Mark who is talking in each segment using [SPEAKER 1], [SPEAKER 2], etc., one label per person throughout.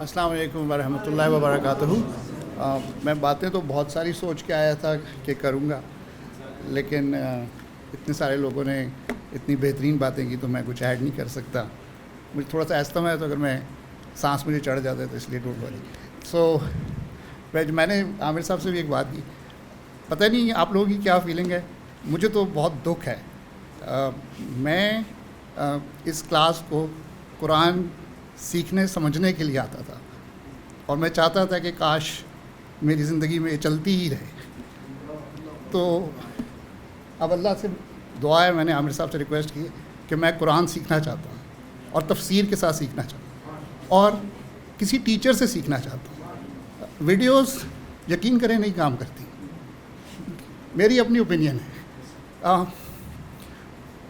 [SPEAKER 1] السلام علیکم ورحمۃ اللہ وبرکاتہ۔ میں باتیں تو بہت ساری سوچ کے آیا تھا کہ کروں گا، لیکن اتنے سارے لوگوں نے اتنی بہترین باتیں کی تو میں کچھ ایڈ نہیں کر سکتا۔ مجھے تھوڑا سا استھما ہے، تو اگر میں سانس مجھے چڑھ جاتا ہے تو اس لیے ڈونٹ وری۔ میں نے عامر صاحب سے بھی ایک بات کی، پتہ نہیں آپ لوگوں کی کیا فیلنگ ہے، مجھے تو بہت دکھ ہے۔ میں اس کلاس کو قرآن سیکھنے سمجھنے کے لیے آتا تھا، اور میں چاہتا تھا کہ کاش میری زندگی میں یہ چلتی ہی رہے۔ تو اب اللہ سے دعا ہے، میں نے عامر صاحب سے ریکویسٹ کی کہ میں قرآن سیکھنا چاہتا ہوں، اور تفسیر کے ساتھ سیکھنا چاہتا ہوں، اور کسی ٹیچر سے سیکھنا چاہتا ہوں۔ ویڈیوز یقین کریں نہیں کام کرتی، میری اپنی اوپینین ہے۔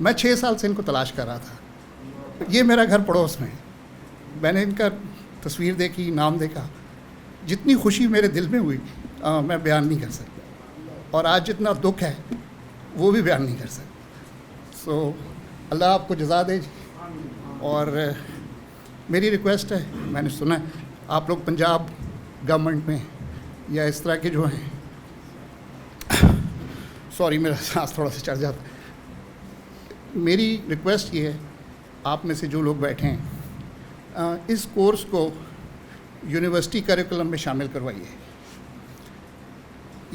[SPEAKER 1] میں 6 سال سے ان کو تلاش کر رہا تھا، یہ میرا گھر پڑوس میں ہے، میں نے ان کا تصویر دیکھی، نام دیکھا، جتنی خوشی میرے دل میں ہوئی میں بیان نہیں کر سکتا، اور آج جتنا دکھ ہے وہ بھی بیان نہیں کر سکتا۔ سو اللہ آپ کو جزا دے جی۔ اور میری ریکویسٹ ہے، میں نے سنا ہے آپ لوگ پنجاب گورنمنٹ میں یا اس طرح کے جو ہیں، سوری میرا سانس تھوڑا سا چڑھ جاتا ہے، میری ریکویسٹ یہ ہے آپ میں سے جو لوگ بیٹھے ہیں اس کورس کو یونیورسٹی کریکولم میں شامل کروائیے۔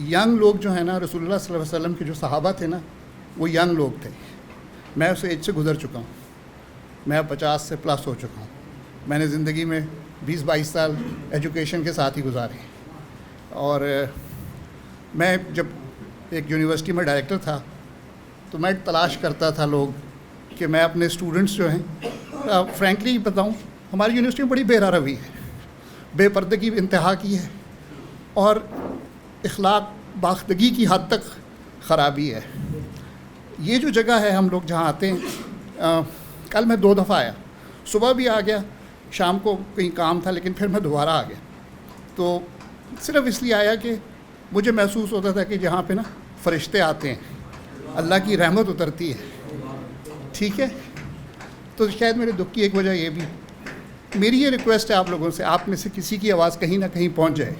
[SPEAKER 1] ینگ لوگ جو ہیں نا، رسول اللہ صلی اللہ علیہ وسلم کے جو صحابہ تھے نا، وہ ینگ لوگ تھے۔ میں اس ایج سے گزر چکا ہوں، میں 50 سے پلس ہو چکا ہوں۔ میں نے زندگی میں 20-22 سال ایجوکیشن کے ساتھ ہی گزارے، اور میں جب ایک یونیورسٹی میں ڈائریکٹر تھا تو میں تلاش کرتا تھا لوگ کہ میں اپنے اسٹوڈنٹس جو ہیں، فرینکلی بتاؤں ہماری یونیورسٹی میں بڑی بے روی ہے، بے پردگی انتہا کی ہے، اور اخلاق باختگی کی حد تک خرابی ہے۔ یہ جو جگہ ہے ہم لوگ جہاں آتے ہیں، کل میں 2 دفعہ آیا، صبح بھی آ گیا، شام کو کہیں کام تھا، لیکن پھر میں دوبارہ آ گیا۔ تو صرف اس لیے آیا کہ مجھے محسوس ہوتا تھا کہ جہاں پہ نا فرشتے آتے ہیں، اللہ کی رحمت اترتی ہے، ٹھیک ہے۔ تو شاید میرے دکھ کی ایک وجہ یہ بھی، میری یہ ریکویسٹ ہے آپ لوگوں سے، آپ میں سے کسی کی آواز کہیں نہ کہیں پہنچ جائے۔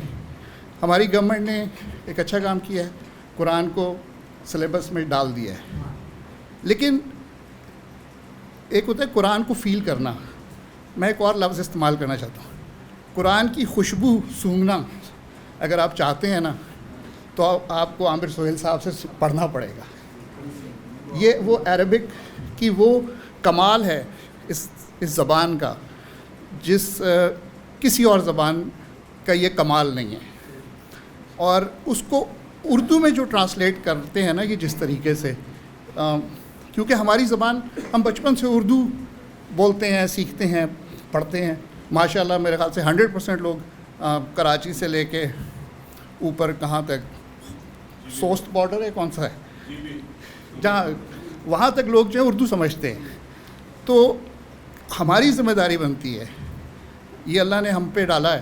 [SPEAKER 1] ہماری گورنمنٹ نے ایک اچھا کام کیا ہے، قرآن کو سلیبس میں ڈال دیا ہے، لیکن ایک ہوتا ہے قرآن کو فیل کرنا۔ میں ایک اور لفظ استعمال کرنا چاہتا ہوں، قرآن کی خوشبو سونگھنا اگر آپ چاہتے ہیں نا، تو آپ کو عامر سہیل صاحب سے پڑھنا پڑے گا۔ یہ وہ عربک کی وہ کمال ہے اس زبان کا، جس کسی اور زبان کا یہ کمال نہیں ہے۔ اور اس کو اردو میں جو ٹرانسلیٹ کرتے ہیں نا، یہ جس طریقے سے، کیونکہ ہماری زبان ہم بچپن سے اردو بولتے ہیں، سیکھتے ہیں، پڑھتے ہیں، ماشاءاللہ میرے خیال سے 100% لوگ کراچی سے لے کے اوپر کہاں تک، سوست بارڈر ہے کون سا ہے، جہاں وہاں تک لوگ جو ہے اردو سمجھتے ہیں۔ تو ہماری ذمہ داری بنتی ہے، یہ اللہ نے ہم پہ ڈالا ہے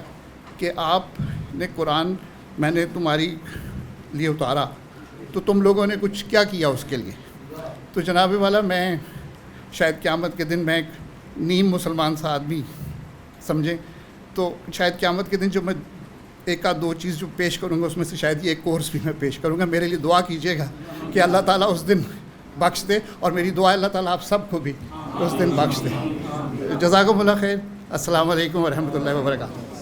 [SPEAKER 1] کہ آپ نے قرآن میں نے تمہاری لیے اتارا، تو تم لوگوں نے کچھ کیا کیا اس کے لیے۔ تو جناب والا، میں شاید قیامت کے دن میں ایک نیم مسلمان سا آدمی سمجھیں، تو شاید قیامت کے دن جو میں 1-2 چیز جو پیش کروں گا، اس میں سے شاید یہ ایک کورس بھی میں پیش کروں گا۔ میرے لیے دعا کیجیے گا کہ اللہ تعالیٰ اس دن بخش دے، اور میری دعا اللہ تعالیٰ آپ سب کو بھی اس دن بخش دے۔ جزاکم اللہ خیر۔ السلام علیکم ورحمۃ اللہ وبرکاتہ۔